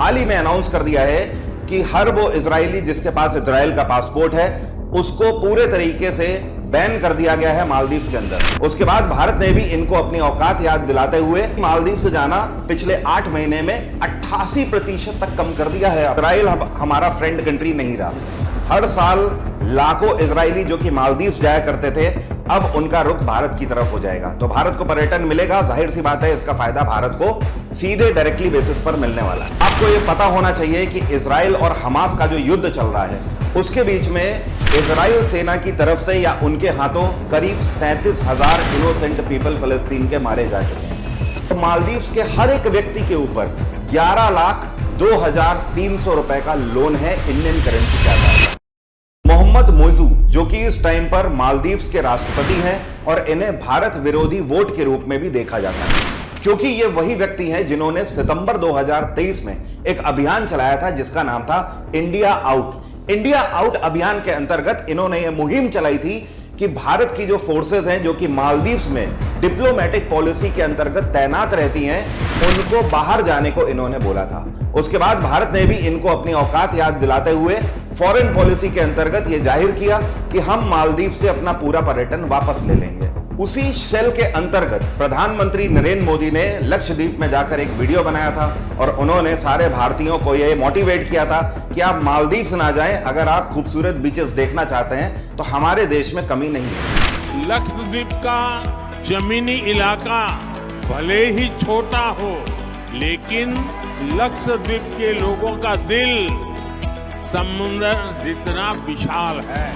हाल ही में अनाउंस कर दिया है कि हर वो इजरायली जिसके पास इजराइल का पासपोर्ट है उसको पूरे तरीके से बैन कर दिया गया है मालदीव के अंदर। उसके बाद भारत ने भी इनको अपनी औकात याद दिलाते हुए मालदीव से जाना पिछले 8 महीने में 88% तक कम कर दिया है। इजराइल हमारा फ्रेंड कंट्री नहीं रहा। हर साल लाखों इजरायली जो कि मालदीव जाया करते थे अब उनका रुख भारत की तरफ हो जाएगा, तो भारत को पर्यटन मिलेगा। जाहिर सी बात है इसका फायदा भारत को सीधे डायरेक्टली बेसिस पर मिलने वाला है। आपको यह पता होना चाहिए कि इजराइल और हमास का जो युद्ध चल रहा है उसके बीच में इजराइल सेना की तरफ से या उनके हाथों करीब 37,000 इनोसेंट पीपल फलस्तीन के मारे जा चुके हैं। तो मालदीव के हर एक व्यक्ति के ऊपर 11,02,300 रुपए का लोन है इंडियन करेंसी के आधार। मोहम्मद मोइजू जो कि इस टाइम पर मालदीव के राष्ट्रपति हैं और इन्हें भारत विरोधी वोट के रूप में भी देखा जाता है, क्योंकि ये वही व्यक्ति हैं जिन्होंने सितंबर 2023 में एक अभियान चलाया था जिसका नाम था इंडिया आउट। इंडिया आउट अभियान के अंतर्गत इन्होंने यह मुहिम चलाई थी कि भारत की जो फोर्सेस हैं जो कि मालदीव में डिप्लोमेटिक पॉलिसी के अंतर्गत तैनात रहती हैं उनको बाहर जाने को इन्होंने बोला था। उसके बाद भारत ने भी इनको अपनी औकात याद दिलाते हुए फॉरेन पॉलिसी के अंतर्गत यह जाहिर किया कि हम मालदीव से अपना पूरा पर्यटन वापस ले लेंगे। उसी शेल के अंतर्गत प्रधानमंत्री नरेंद्र मोदी ने लक्षद्वीप में जाकर एक वीडियो बनाया था और उन्होंने सारे भारतीयों को यह मोटिवेट किया था कि आप मालदीव ना जाएं, अगर आप खूबसूरत बीचेस देखना चाहते हैं तो हमारे देश में कमी नहीं है। लक्षद्वीप का जमीनी इलाका भले ही छोटा हो लेकिन लक्षद्वीप के लोगों का दिल समुद्र जितना विशाल है।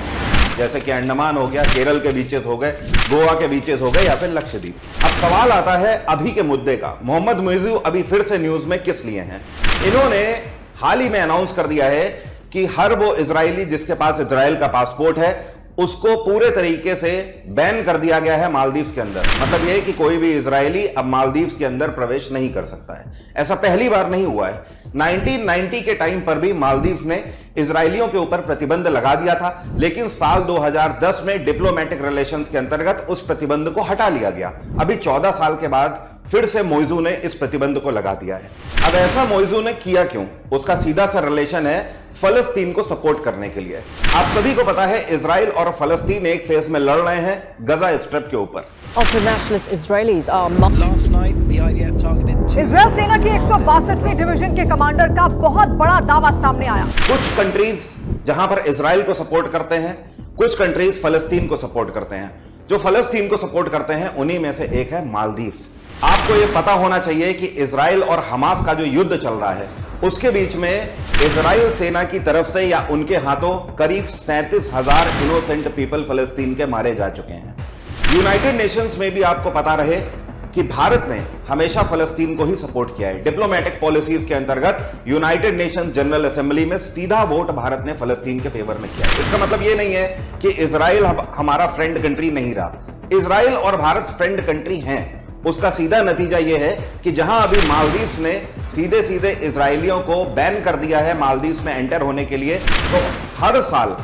जैसे कि अंडमान हो गया, केरल के बीचेस हो गए, गोवा के बीचेस हो गए या फिर लक्षद्वीप। अब सवाल आता है अभी के मुद्दे का, मोहम्मद मोइजू अभी फिर से न्यूज में किस लिए हैं? इन्होंने हाल ही में अनाउंस कर दिया है कि हर वो इजरायली जिसके पास इजराइल का पासपोर्ट है उसको पूरे तरीके से बैन कर दिया गया है मालदीव के अंदर। मतलब यह कि कोई भी इजरायली अब मालदीव के अंदर प्रवेश नहीं कर सकता है। ऐसा पहली बार नहीं हुआ है। 1990 के टाइम पर भी मालदीव ने इजरायलियों के ऊपर प्रतिबंध लगा दिया था, लेकिन साल 2010 में डिप्लोमेटिक रिलेशंस के अंतर्गत उस प्रतिबंध को हटा लिया गया। अभी 14 साल के बाद फिर से मोइजू ने इस प्रतिबंध को लगा दिया है। अब ऐसा मोइजू ने किया क्यों? उसका सीधा सा रिलेशन है फलस्तीन को सपोर्ट करने के लिए। आप सभी को पता है इजराइल और फलस्तीन एक फेज में लड़ रहे हैं गजा स्ट्रिप के ऊपर। इजराइल सेना की 162वीं डिवीजन के कमांडर का बहुत बड़ा दावा सामने आया। कुछ कंट्रीज जहां पर इजराइल को सपोर्ट करते हैं, कुछ कंट्रीज फलस्तीन को सपोर्ट करते हैं। जो फलस्तीन को सपोर्ट करते हैं उन्हीं में से एक है मालदीव। आपको यह पता होना चाहिए कि इजराइल और हमास का जो युद्ध चल रहा है उसके बीच में इजराइल सेना की तरफ से या उनके हाथों करीब 37,000 इनोसेंट पीपल फलस्तीन के मारे जा चुके हैं। यूनाइटेड नेशंस में भी आपको पता रहे कि भारत ने हमेशा फलस्तीन को ही सपोर्ट किया है। डिप्लोमेटिक पॉलिसीज के अंतर्गत यूनाइटेड नेशन जनरल असेंबली में सीधा वोट भारत ने फलस्तीन के फेवर में किया है। इसका मतलब यह नहीं है कि इजराइल हमारा फ्रेंड कंट्री नहीं रहा। इजराइल और भारत फ्रेंड कंट्री हैं। उसका सीधा नतीजा यह है कि जहां अभी मालदीव ने सीधे सीधे इजरायलियों को बैन कर दिया है मालदीव में एंटर होने के लिए, तो हर साल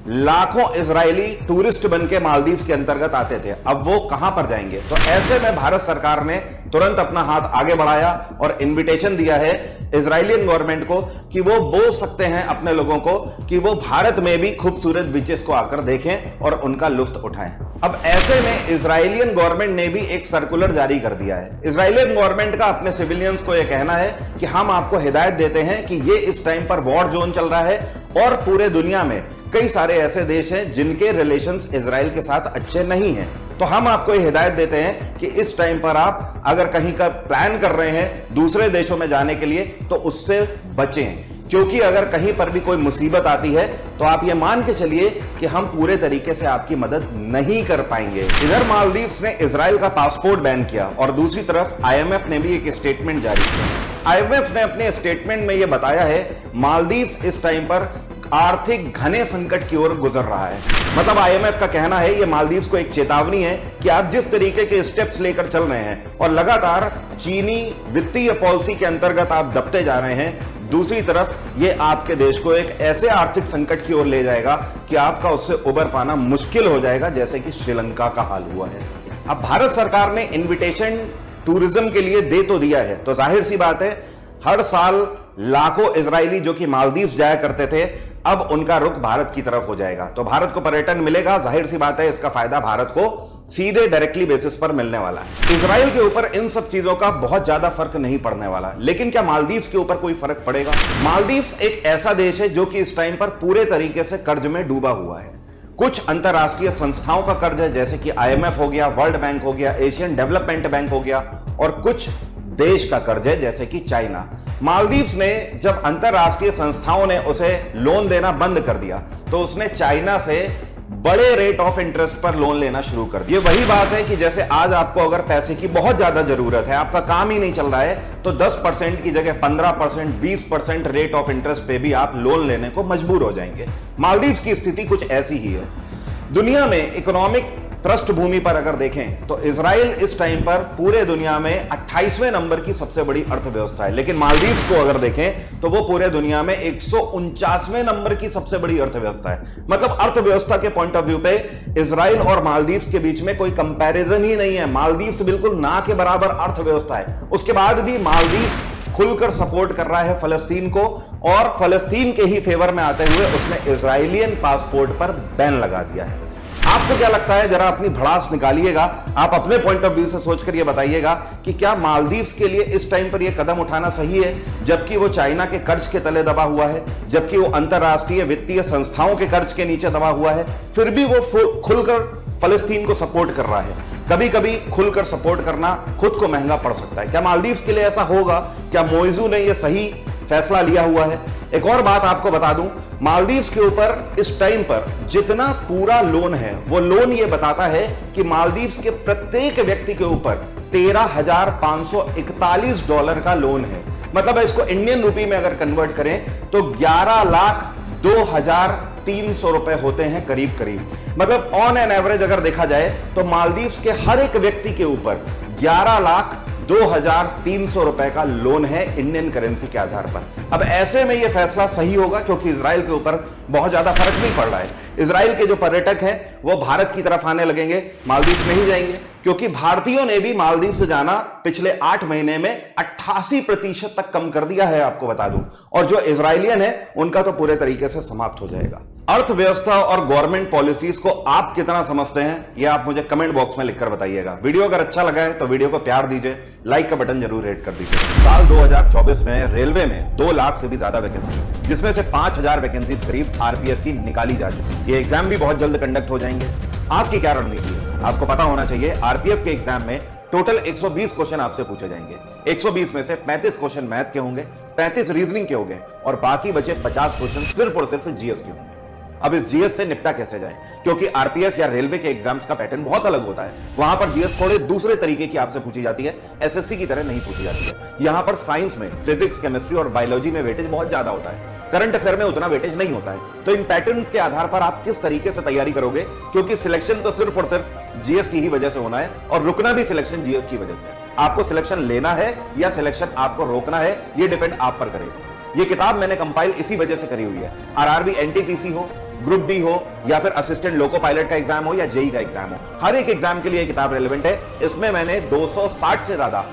लाखों इजरायली टूरिस्ट बन के मालदीव के अंतर्गत आते थे। अब वो कहां पर जाएंगे? तो ऐसे में भारत सरकार ने तुरंत अपना हाथ आगे बढ़ाया और इनविटेशन दिया है इजरायलियन गवर्नमेंट को कि वो बोल सकते हैं अपने लोगों को कि वो भारत में भी खूबसूरत बीचेस को आकर देखें और उनका लुत्फ उठाएं। अब ऐसे में इजरायलियन गवर्नमेंट ने भी एक सर्कुलर जारी कर दिया है। इजरायलियन गवर्नमेंट का अपने सिविलियंस को यह कहना है कि हम आपको हिदायत देते हैं कि ये इस टाइम पर वॉर जोन चल रहा है और पूरे दुनिया में कई सारे ऐसे देश हैं जिनके रिलेशंस इजराइल के साथ अच्छे नहीं हैं। तो हम आपको ये हिदायत देते हैं कि इस टाइम पर आप अगर कहीं का प्लान कर रहे हैं दूसरे देशों में जाने के लिए तो उससे बचें, क्योंकि अगर कहीं पर भी कोई मुसीबत आती है तो आप ये मान के चलिए कि हम पूरे तरीके से आपकी मदद नहीं कर पाएंगे। इधर मालदीव ने इजराइल का पासपोर्ट बैन किया और दूसरी तरफ आईएमएफ ने भी एक स्टेटमेंट जारी किया। आईएमएफ ने अपने स्टेटमेंट में यह बताया है मालदीव इस टाइम पर आर्थिक घने संकट की ओर गुजर रहा है। मतलब आईएमएफ का कहना है ये मालदीव को एक चेतावनी है कि आप जिस तरीके के स्टेप्स लेकर चल रहे हैं और लगातार चीनी वित्तीय पॉलिसी के अंतर्गत आप दबते जा रहे हैं, दूसरी तरफ ये आपके देश को एक ऐसे आर्थिक संकट की ओर ले जाएगा कि आपका उससे उबर पाना मुश्किल हो जाएगा, जैसे कि श्रीलंका का हाल हुआ है। अब भारत सरकार ने इन्विटेशन टूरिज्म के लिए दे तो दिया है, तो जाहिर सी बात है हर साल लाखों इजरायली जो कि मालदीव्स जाया करते थे, अब उनका रुख भारत की तरफ हो जाएगा। तो भारत को पर्यटन मिलेगा, जाहिर सी बात है इसका फायदा भारत को सीधे डायरेक्टली बेसिस पर मिलने वाला है। इजराइल के ऊपर इन सब चीजों का बहुत ज्यादा फर्क नहीं पड़ने वाला, लेकिन क्या मालदीव्स के ऊपर कोई फर्क पड़ेगा? मालदीव्स एक ऐसा देश है जो कि इस टाइम पर पूरे तरीके से कर्ज में डूबा हुआ है। कुछ अंतरराष्ट्रीय संस्थाओं का कर्ज है, जैसे कि IMF हो गया, वर्ल्ड बैंक हो गया, एशियन डेवलपमेंट बैंक हो गया, और कुछ देश का कर्ज है जैसे कि चाइना। मालदीव्स ने जब अंतरराष्ट्रीय संस्थाओं ने उसे लोन देना बंद कर दिया, तो उसने चाइना से बड़े रेट ऑफ इंटरेस्ट पर लोन लेना शुरू कर दिया। वही बात है कि जैसे आज आपको अगर पैसे की बहुत ज्यादा जरूरत है, आपका काम ही नहीं चल रहा है, तो 10% की जगह 15%, 20% रेट ऑफ इंटरेस्ट पे भी आप लोन लेने को मजबूर हो जाएंगे। मालदीव्स की स्थिति कुछ ऐसी ही है। दुनिया में इकोनॉमिक पृष्ठभूमि पर अगर देखें तो इजराइल इस टाइम पर पूरे दुनिया में 28वें नंबर की सबसे बड़ी अर्थव्यवस्था है, लेकिन मालदीव्स को अगर देखें तो वो पूरे दुनिया में 149वें नंबर की सबसे बड़ी अर्थव्यवस्था है। मतलब अर्थव्यवस्था के पॉइंट ऑफ व्यू पे इजराइल और मालदीव्स के बीच में कोई कंपैरिजन ही नहीं है। मालदीव्स बिल्कुल ना के बराबर अर्थव्यवस्था है। उसके बाद भी मालदीव्स खुलकर सपोर्ट कर रहा है फलस्तीन को, और फलस्तीन के ही फेवर में आते हुए उसने इजराइलियन पासपोर्ट पर बैन लगा दिया है। आपको क्या लगता है? जरा अपनी भड़ास निकालिएगा, आप अपने पॉइंट ऑफ व्यू से सोचकर ये बताइएगा कि क्या मालदीव्स के लिए इस टाइम पर यह कदम उठाना सही है, जबकि वो चाइना के कर्ज के तले दबा हुआ है, जबकि वो अंतरराष्ट्रीय वित्तीय संस्थाओं के कर्ज के नीचे दबा हुआ है, फिर भी वो खुलकर फलस्तीन को सपोर्ट कर रहा है। कभी कभी खुलकर सपोर्ट करना खुद को महंगा पड़ सकता है। क्या मालदीव्स के लिए ऐसा होगा? क्या मोइजू ने यह सही फैसला लिया हुआ है? एक और बात आपको बता दूं, मालदीव्स के ऊपर इस टाइम पर जितना पूरा लोन है, वो लोन ये बताता है कि मालदीव्स के प्रत्येक व्यक्ति के ऊपर $13,541 का लोन है। मतलब इसको इंडियन रुपी में अगर कन्वर्ट करें तो 11,02,300 रुपए होते हैं करीब करीब। मतलब ऑन एन एवरेज अगर देखा जाए तो मालदीव्स के हर एक व्यक्ति के ऊपर 11,02,300 रुपए का लोन है इंडियन करेंसी के आधार पर। अब ऐसे में यह फैसला सही होगा क्योंकि इजराइल के ऊपर बहुत ज्यादा फर्क नहीं पड़ रहा है। इजराइल के जो पर्यटक हैं वो भारत की तरफ आने लगेंगे, मालदीव नहीं जाएंगे, क्योंकि भारतीयों ने भी मालदीव से जाना पिछले 8 महीने में 88% तक कम कर दिया है, आपको बता दूं। और जो इजरायलियन है उनका तो पूरे तरीके से समाप्त हो जाएगा। अर्थव्यवस्था और गवर्नमेंट पॉलिसीज को आप कितना समझते हैं, यह आप मुझे कमेंट बॉक्स में लिखकर बताइएगा। वीडियो अगर अच्छा लगा है तो वीडियो को प्यार दीजिए, लाइक का बटन जरूर हिट कर दीजिए। साल 2024 में रेलवे में 2 लाख से भी ज्यादा वैकेंसी, जिसमें से 5,000 वैकेंसीज करीब आरपीएफ की निकाली जा चुकी है। ये एग्जाम भी बहुत जल्द कंडक्ट हो जाएंगे। आपकी क्या रणनीति है? आपको पता होना चाहिए आरपीएफ के एग्जाम में टोटल 120 क्वेश्चन आपसे पूछे जाएंगे। 120 में से 35 क्वेश्चन मैथ के होंगे, 35 रीजनिंग के होंगे, और बाकी बचे 50 क्वेश्चन सिर्फ और सिर्फ जीएस के होंगे। अब इस जीएस से निपटा कैसे जाए, क्योंकि आरपीएफ या रेलवे के एग्जाम्स का पैटर्न बहुत अलग होता है। वहां पर जीएस थोड़े दूसरे तरीके की आपसे पूछी जाती है, एसएससी की तरह नहीं पूछी जाती है। यहां पर साइंस में फिजिक्स, केमिस्ट्री और बायोलॉजी में वेटेज बहुत ज्यादा होता है, करंट अफेयर में उतना वेटेज नहीं होता है। तो इन पैटर्न्स के आधार पर आप किस तरीके से तैयारी करोगे, क्योंकि सिलेक्शन तो सिर्फ और सिर्फ जीएस की ही वजह से होना है, और रुकना भी सिलेक्शन जीएस की वजह से। आपको सिलेक्शन लेना है या सिलेक्शन आपको रोकना है, यह डिपेंड आप पर करेगा। यह किताब मैंने कंपाइल इसी वजह से करी हुई है। आरआरबी एनटीपीसी हो, ग्रुप डी हो, या फिर असिस्टेंट लोको पायलट का एग्जाम हो, या जेई का एग्जाम हो, हर एक एग्जाम के लिए किताब रेलेवेंट है। इसमें मैंने 260 से ज्यादा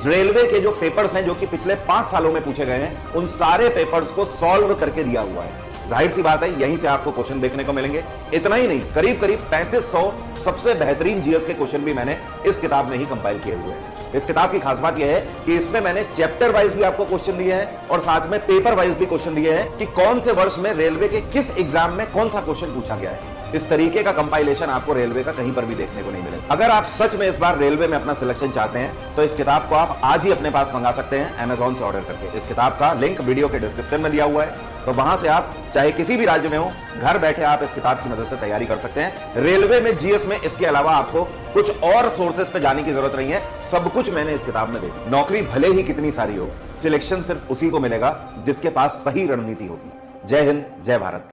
रेलवे के जो पेपर्स हैं जो कि पिछले 5 सालों में पूछे गए हैं, उन सारे पेपर्स को सॉल्व करके दिया हुआ है। जाहिर सी बात है यहीं से आपको क्वेश्चन देखने को मिलेंगे। इतना ही नहीं, करीब करीब 3500 सबसे बेहतरीन जीएस के क्वेश्चन भी मैंने इस किताब में ही कंपाइल किए हुए हैं। इस किताब की खास बात यह है कि इसमें मैंने चैप्टर वाइज भी आपको क्वेश्चन दिए हैं और साथ में पेपर वाइज भी क्वेश्चन दिए हैं कि कौन से वर्ष में रेलवे के किस एग्जाम में कौन सा क्वेश्चन पूछा गया है। इस तरीके का कंपाइलेशन आपको रेलवे का कहीं पर भी देखने को नहीं मिलेगा। अगर आप सच में इस बार रेलवे में अपना सिलेक्शन चाहते हैं तो इस किताब को आप आज ही अपने पास मंगा सकते हैं अमेज़न से ऑर्डर करके। इस किताब का लिंक वीडियो के डिस्क्रिप्शन में दिया हुआ है, तो वहां से आप चाहे किसी भी राज्य में हो, घर बैठे आप इस किताब की मदद से तैयारी कर सकते हैं। रेलवे में जीएस में इसके अलावा आपको कुछ और सोर्सेस पे जाने की जरूरत नहीं है, सब कुछ मैंने इस किताब में देखा। नौकरी भले ही कितनी सारी हो, सिलेक्शन सिर्फ उसी को मिलेगा जिसके पास सही रणनीति होगी। जय हिंद, जय भारत।